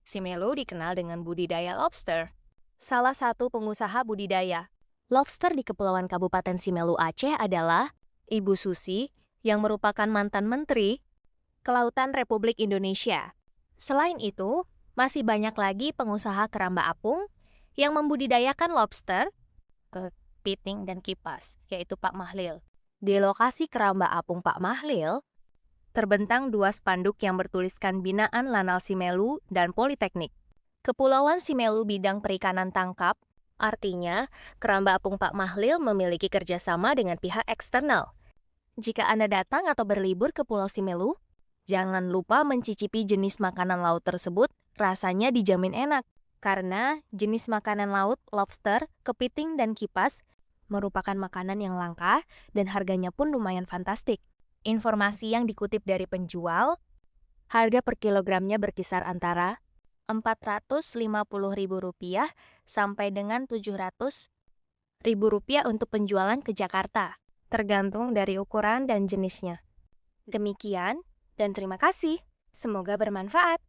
Si Melu dikenal dengan budidaya lobster. Salah satu pengusaha budidaya lobster di Kepulauan Kabupaten Simelu Aceh adalah Ibu Susi, yang merupakan mantan Menteri Kelautan Republik Indonesia. Selain itu, masih banyak lagi pengusaha keramba apung yang membudidayakan lobster, kepiting, dan kipas, yaitu Pak Mahlil. Di lokasi keramba apung Pak Mahlil, terbentang dua spanduk yang bertuliskan Binaan Lanal Simelu dan Politeknik. Kepulauan Simelu bidang perikanan tangkap, artinya keramba apung Pak Mahlil memiliki kerjasama dengan pihak eksternal. Jika Anda datang atau berlibur ke Pulau Simelu, jangan lupa mencicipi jenis makanan laut tersebut, rasanya dijamin enak. Karena jenis makanan laut, lobster, kepiting, dan kipas merupakan makanan yang langka dan harganya pun lumayan fantastik. Informasi yang dikutip dari penjual, harga per kilogramnya berkisar antara Rp450.000 sampai dengan Rp700.000 untuk penjualan ke Jakarta, tergantung dari ukuran dan jenisnya. Demikian, dan terima kasih. Semoga bermanfaat.